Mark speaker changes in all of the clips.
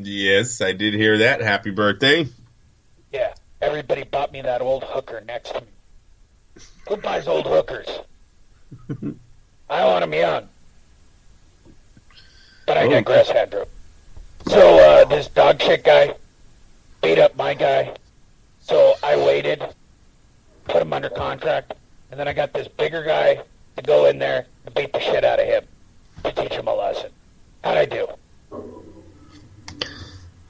Speaker 1: Yes, I did hear that. Happy birthday.
Speaker 2: Yeah, everybody bought me that old hooker next to me. Who buys old hookers? I want them young. But I digress, Andrew. So this dog shit guy beat up my guy. So I waited, put him under contract, and then I got this bigger guy to go in there and beat the shit out of him to teach him a lesson. How'd I do?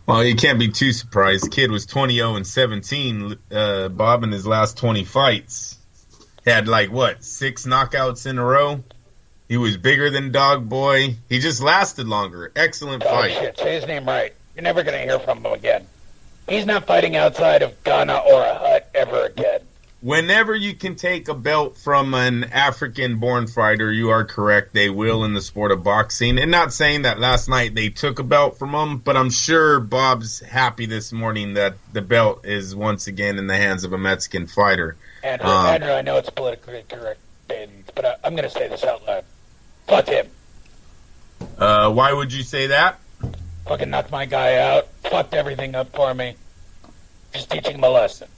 Speaker 1: Well, you can't be too surprised. Kid was 20-0-17, Bob, in his last 20 fights. Had, 6 knockouts in a row? He was bigger than Dog Boy. He just lasted longer. Excellent fight.
Speaker 2: Shit, say his name right. You're never going to hear from him again. He's not fighting outside of Ghana or a hut ever again.
Speaker 1: Whenever you can take a belt from an African-born fighter, you are correct. They will in the sport of boxing. And not saying that last night they took a belt from him, but I'm sure Bob's happy this morning that the belt is once again in the hands of a Mexican fighter.
Speaker 2: Andrew, I know it's politically correct, but I'm going to say this out loud. Fuck him.
Speaker 1: Why would you say that?
Speaker 2: Fucking knocked my guy out. Fucked everything up for me. Just teaching him a lesson.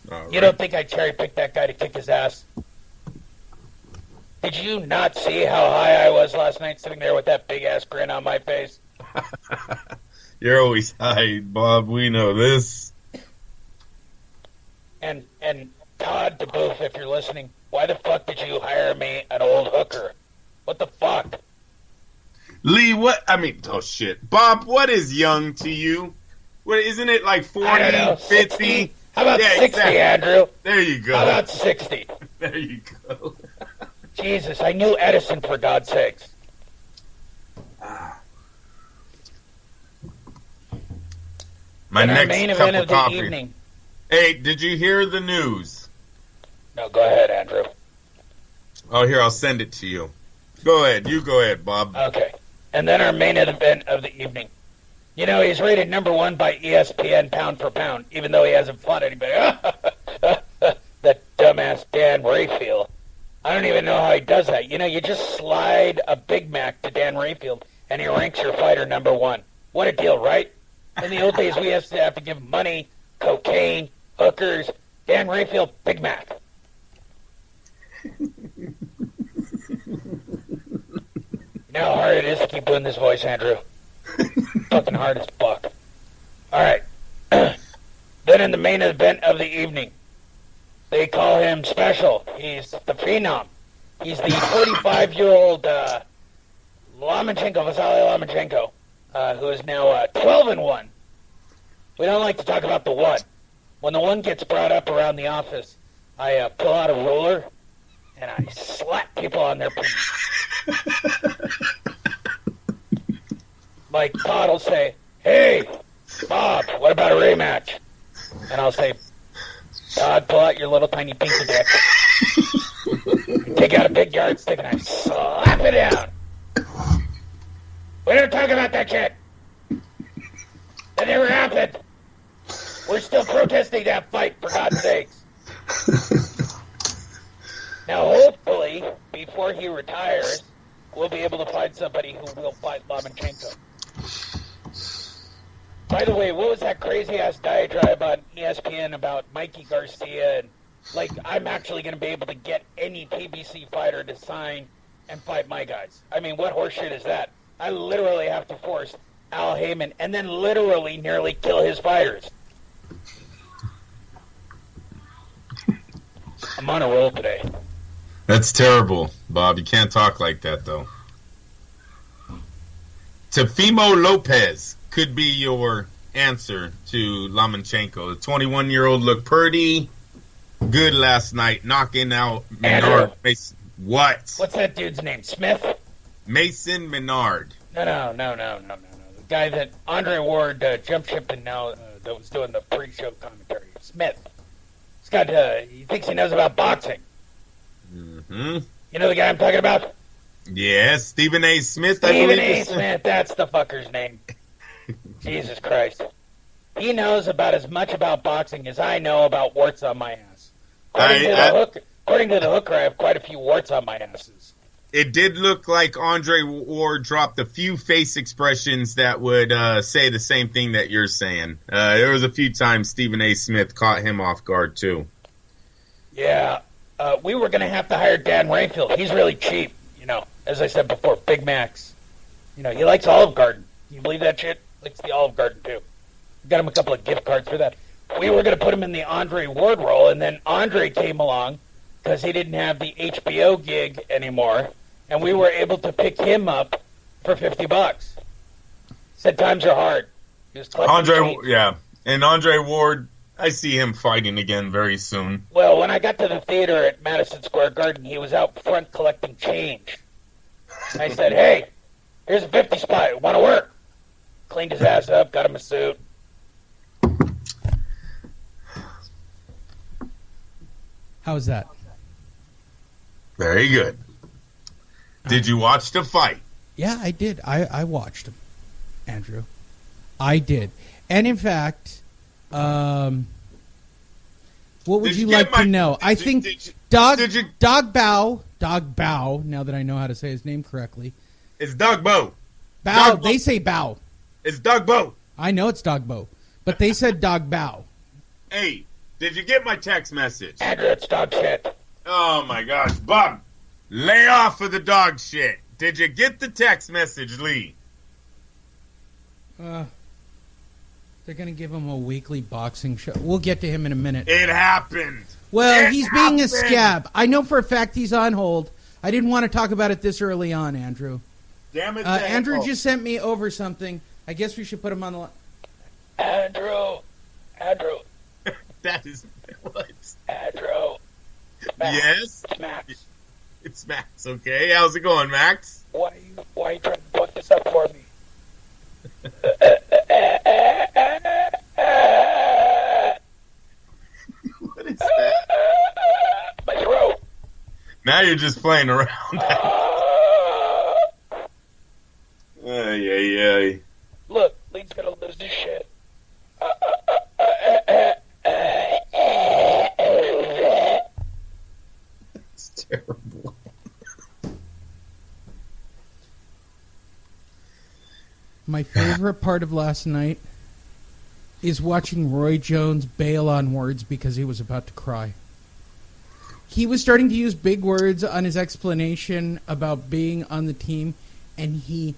Speaker 1: Right.
Speaker 2: You don't think I cherry-picked that guy to kick his ass? Did you not see how high I was last night sitting there with that big-ass grin on my face?
Speaker 1: You're always high, Bob. We know this.
Speaker 2: And Todd DeBoof, if you're listening, why the fuck did you hire me an old hooker? What the fuck?
Speaker 1: Lee, oh shit. Bob, what is young to you? What, isn't it like 40,
Speaker 2: I don't know,
Speaker 1: 50?
Speaker 2: 60? How about 60,
Speaker 1: exactly.
Speaker 2: Andrew?
Speaker 1: There you go.
Speaker 2: How about 60?
Speaker 1: There you go.
Speaker 2: Jesus, I knew Edison, for God's sakes.
Speaker 1: My
Speaker 2: and
Speaker 1: next
Speaker 2: main
Speaker 1: cup
Speaker 2: event
Speaker 1: of
Speaker 2: of the
Speaker 1: coffee.
Speaker 2: evening.
Speaker 1: Hey, did you hear the news?
Speaker 2: No, go ahead, Andrew.
Speaker 1: Oh, here, I'll send it to you. Go ahead. You go ahead, Bob.
Speaker 2: Okay. And then our main event of the evening. You know, he's rated number 1 by ESPN pound for pound, even though he hasn't fought anybody. That dumbass Dan Rayfield. I don't even know how he does that. You know, you just slide a Big Mac to Dan Rayfield, and he ranks your fighter number 1. What a deal, right? In the old days, we used to have to give him money, cocaine, hookers. Dan Rayfield, Big Mac. You know how hard it is to keep doing this voice, Andrew? Fucking hard as fuck. Alright. Then in the main event of the evening, they call him Special. He's the Phenom. He's the 45-year-old Lomachenko, Vasily Lomachenko, who is now 12-1. We don't like to talk about the one. When the one gets brought up around the office, I pull out a ruler and I slap people on their penis. Like Todd will say, "Hey, Bob, what about a rematch?" And I'll say, "Todd, pull out your little tiny pinky dick." Take out a big yardstick and I slap it down. We don't talk about that shit. That never happened. We're still protesting that fight, for God's sakes. Now, hopefully, before he retires, we'll be able to find somebody who will fight Lomachenko. By the way, what was that crazy-ass diatribe on ESPN about Mikey Garcia? And, I'm actually going to be able to get any PBC fighter to sign and fight my guys. I mean, what horseshit is that? I literally have to force Al Heyman and then literally nearly kill his fighters. I'm on a roll today.
Speaker 1: That's terrible, Bob. You can't talk like that, though. Teofimo Lopez could be your answer to Lomachenko. The 21-year-old looked pretty good last night, knocking out Menard. What?
Speaker 2: What's that dude's name? Smith?
Speaker 1: Mason Menard.
Speaker 2: No. The guy that Andre Ward jump shipped and now that was doing the pre-show commentary. Smith. He's got. He thinks he knows about boxing.
Speaker 1: Mm-hmm.
Speaker 2: You know the guy I'm talking about?
Speaker 1: Yes, Stephen A. Smith.
Speaker 2: Stephen A. Smith. That's the fucker's name. Jesus Christ. He knows about as much about boxing as I know about warts on my ass. According to the hooker, I have quite a few warts on my asses.
Speaker 1: it did look like Andre Ward dropped a few face expressions that would say the same thing that you're saying. There was a few times Stephen A. Smith caught him off guard, too.
Speaker 2: Yeah, we were going to have to hire Dan Rainfield. He's really cheap, as I said before, Big Macs. He likes Olive Garden. Can you believe that shit? Likes the Olive Garden, too. Got him a couple of gift cards for that. We were going to put him in the Andre Ward role, and then Andre came along because he didn't have the HBO gig anymore, and we were able to pick him up for $50. Said times are hard. He was
Speaker 1: and Andre Ward, I see him fighting again very soon.
Speaker 2: Well, when I got to the theater at Madison Square Garden, he was out front collecting change. And I said, hey, here's a 50 spot. Want to work? Cleaned his ass up, got him a suit.
Speaker 3: How's that?
Speaker 1: Very good. Did you watch the fight?
Speaker 3: Yeah, I did. I watched him, Andrew. I did. And in fact, what would you like to know? I think Dog Bow, now that I know how to say his name correctly.
Speaker 1: It's Doug Bow.
Speaker 3: Bow, they say Bow.
Speaker 1: It's Doug Bow.
Speaker 3: I know it's Dog Bow, but they said Dog Bow.
Speaker 1: Hey, did you get my text message?
Speaker 2: Andrew, it's dog shit.
Speaker 1: Oh my gosh, Bob, lay off of the dog shit. Did you get the text message, Lee?
Speaker 3: They're going to give him a weekly boxing show. We'll get to him in a minute.
Speaker 1: It happened.
Speaker 3: Well, he's being a scab. I know for a fact he's on hold. I didn't want to talk about it this early on, Andrew.
Speaker 1: Damn it,
Speaker 3: Andrew just sent me over something. I guess we should put him on the line.
Speaker 2: Andrew.
Speaker 1: That is what?
Speaker 2: Andrew.
Speaker 1: Max. Yes?
Speaker 2: It's Max.
Speaker 1: It's Max, okay? How's it going, Max?
Speaker 2: Why are you trying to fuck this up for me?
Speaker 1: What is that?
Speaker 2: My throat.
Speaker 1: Now you're just playing around. Ay.
Speaker 2: Look, Lee's gonna lose his shit.
Speaker 1: It's terrible.
Speaker 3: My favorite part of last night is watching Roy Jones bail on words because he was about to cry. He was starting to use big words on his explanation about being on the team, and he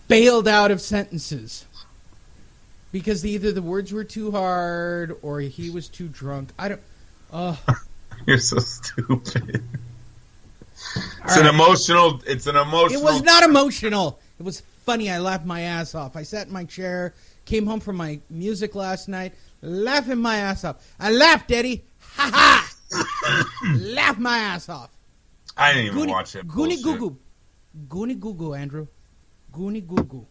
Speaker 3: bailed out of sentences because either the words were too hard or he was too drunk.
Speaker 1: You're so stupid. It's an emotional. It
Speaker 3: was not emotional. It was funny. I laughed my ass off. I sat in my chair, came home from my music last night, laughing my ass off. I laughed, Eddie. Ha ha! Laugh my ass off.
Speaker 1: I didn't even watch it.
Speaker 3: Goonie goo goo, Andrew. Goonie goo goo.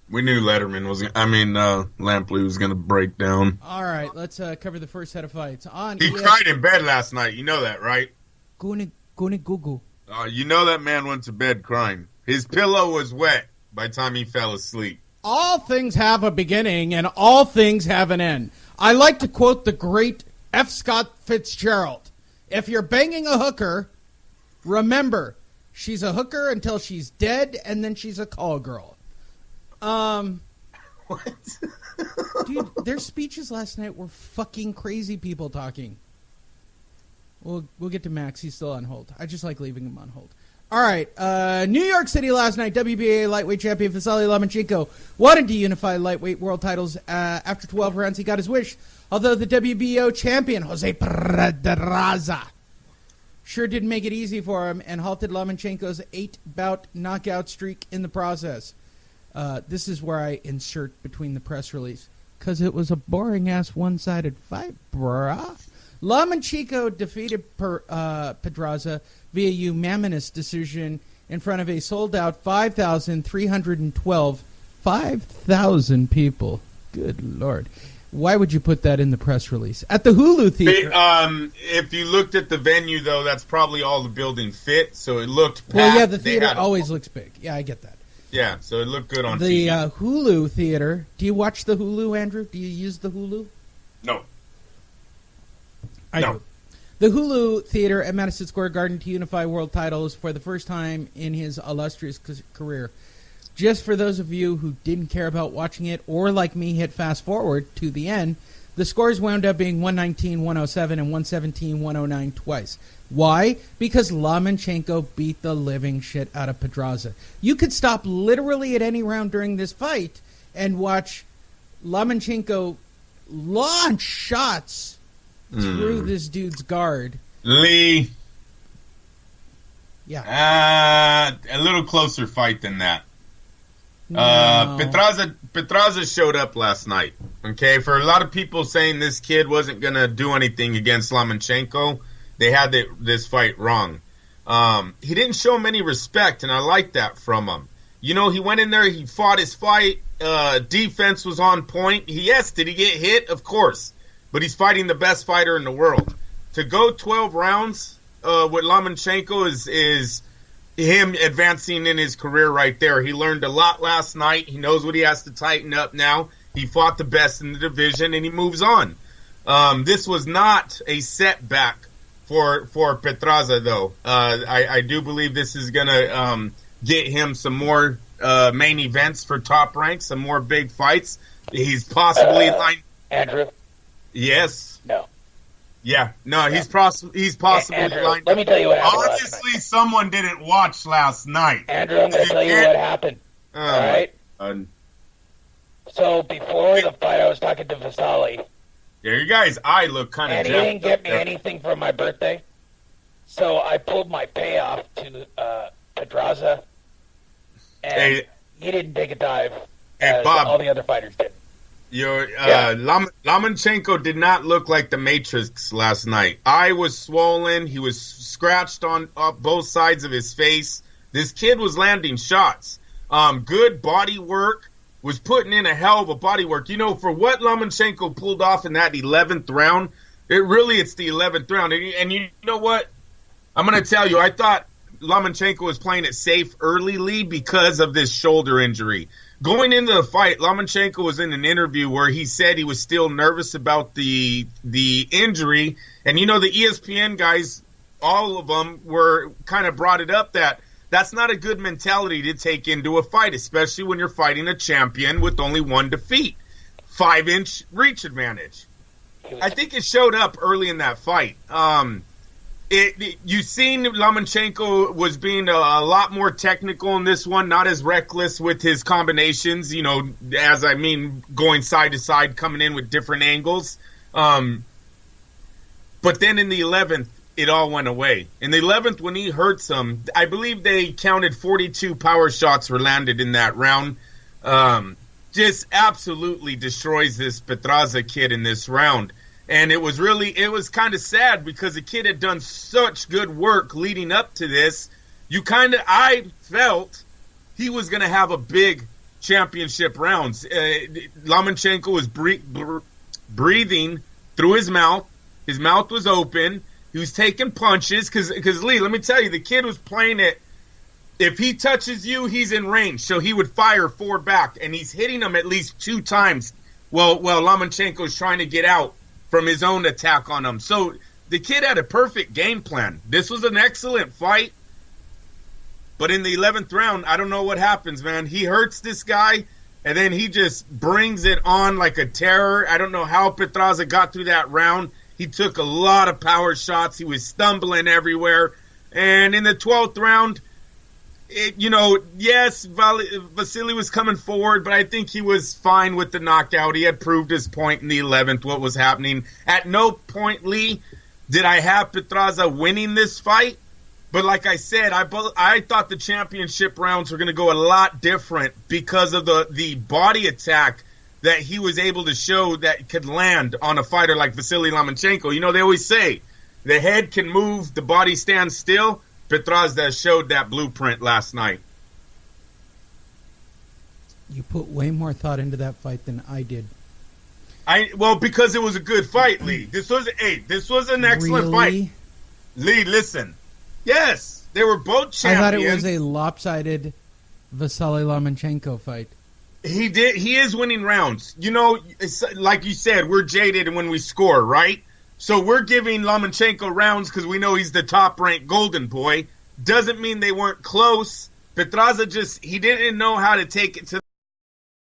Speaker 1: We knew Lampley was going to break down.
Speaker 3: All right, let's cover the first set of fights.
Speaker 1: He cried in bed last night. You know that, right?
Speaker 3: Goonie goo goo.
Speaker 1: You know that man went to bed crying. His pillow was wet by the time he fell asleep.
Speaker 3: All things have a beginning and all things have an end. I like to quote the great F. Scott Fitzgerald. If you're banging a hooker, remember, she's a hooker until she's dead, and then she's a call girl.
Speaker 1: What?
Speaker 3: Dude, their speeches last night were fucking crazy people talking. We'll get to Max. He's still on hold. I just like leaving him on hold. All right. New York City last night, WBA lightweight champion Vasily Lomachenko wanted to unify lightweight world titles. After 12 rounds, he got his wish. Although the WBO champion, Jose Pedraza, sure didn't make it easy for him and halted Lomachenko's 8-bout knockout streak in the process. This is where I insert between the press release, because it was a boring-ass one-sided fight, bruh. Lomachenko defeated Pedraza via unanimous decision in front of a sold-out 5,312 people. Good Lord. Why would you put that in the press release? At the Hulu Theater.
Speaker 1: If you looked at the venue, though, that's probably all the building fit, so it looked packed.
Speaker 3: Well, yeah, the theater always looks big. Yeah, I get that.
Speaker 1: Yeah, so it looked good on
Speaker 3: TV. The Hulu Theater. Do you watch the Hulu, Andrew? Do you use the Hulu?
Speaker 1: No.
Speaker 3: I do. the Hulu Theater at Madison Square Garden to unify world titles for the first time in his illustrious career. Just for those of you who didn't care about watching it or, like me, hit fast forward to the end, the scores wound up being 119-107 and 117-109 twice. Why? Because Lomachenko beat the living shit out of Pedraza. You could stop literally at any round during this fight and watch Lomachenko launch shots through this dude's guard.
Speaker 1: Lee.
Speaker 3: Yeah.
Speaker 1: A little closer fight than that.
Speaker 3: No.
Speaker 1: Pedraza showed up last night. Okay, for a lot of people saying this kid wasn't going to do anything against Lomachenko, they had this fight wrong. He didn't show him any respect, and I like that from him. You know, he went in there, he fought his fight, defense was on point. Yes, did he get hit? Of course. But he's fighting the best fighter in the world. To go 12 rounds with Lomachenko is him advancing in his career right there. He learned a lot last night. He knows what he has to tighten up now. He fought the best in the division, and he moves on. This was not a setback for Pedraza, though. I do believe this is going to get him some more main events for Top Rank, some more big fights. He's possibly
Speaker 2: Andrew?
Speaker 1: Yes.
Speaker 2: No.
Speaker 1: Yeah. No, he's possibly
Speaker 2: Andrew,
Speaker 1: lined
Speaker 2: let me tell you what happened.
Speaker 1: Obviously, someone didn't watch last night.
Speaker 2: Andrew, I'm going to tell you what happened. All right? So before the fight, I was talking to Vasily.
Speaker 1: Yeah, you guys' eye look kind of
Speaker 2: and he didn't get me anything for my birthday. So I pulled my payoff to Pedraza, and he didn't take a dive as
Speaker 1: Bob,
Speaker 2: all the other fighters did.
Speaker 1: Lomachenko did not look like the Matrix last night. Eye was swollen. He was scratched on both sides of his face. This kid was landing shots. Good body work. Was putting in a hell of a body work. You know, for what Lomachenko pulled off in that 11th round, it's the 11th round. And you know what? I'm going to tell you, I thought Lomachenko was playing it safe early because of this shoulder injury. Going into the fight, Lomachenko was in an interview where he said he was still nervous about the injury. And, you know, the ESPN guys, all of them were kind of brought it up that that's not a good mentality to take into a fight, especially when you're fighting a champion with only one defeat. 5-inch reach advantage. I think it showed up early in that fight. You seen Lomachenko was being a lot more technical in this one, not as reckless with his combinations, you know, going side to side, coming in with different angles. But then in the 11th, it all went away. In the 11th, when he hurts him, I believe they counted 42 power shots were landed in that round. Just absolutely destroys this Pedraza kid in this round. And it was kind of sad because the kid had done such good work leading up to this. I felt he was going to have a big championship rounds. Lomachenko was breathing through his mouth. His mouth was open. He was taking punches because Lee, let me tell you, the kid was playing it. If he touches you, he's in range. So he would fire 4 back, and he's hitting him at least 2 times. Well, Lomachenko's trying to get out from his own attack on him. So the kid had a perfect game plan. This was an excellent fight. But in the 11th round, I don't know what happens, man. He hurts this guy, and then he just brings it on like a terror. I don't know how Pedraza got through that round. He took a lot of power shots. He was stumbling everywhere. And in the 12th round, yes, Vasily was coming forward, but I think he was fine with the knockout. He had proved his point in the 11th, what was happening. At no point, Lee, did I have Pedraza winning this fight. But like I said, I thought the championship rounds were going to go a lot different because of the body attack that he was able to show that could land on a fighter like Vasily Lomachenko. You know, they always say the head can move, the body stands still. Pedraza showed that blueprint last night.
Speaker 3: You put way more thought into that fight than I did.
Speaker 1: Because it was a good fight, Lee. This was an excellent fight. Lee, listen. Yes, they were both champions.
Speaker 3: I thought it was a lopsided Vasily Lomachenko fight.
Speaker 1: He is winning rounds. You know, like you said, we're jaded when we score, right? So we're giving Lomachenko rounds because we know he's the top-ranked golden boy. Doesn't mean they weren't close. Pedraza he didn't know how to take it to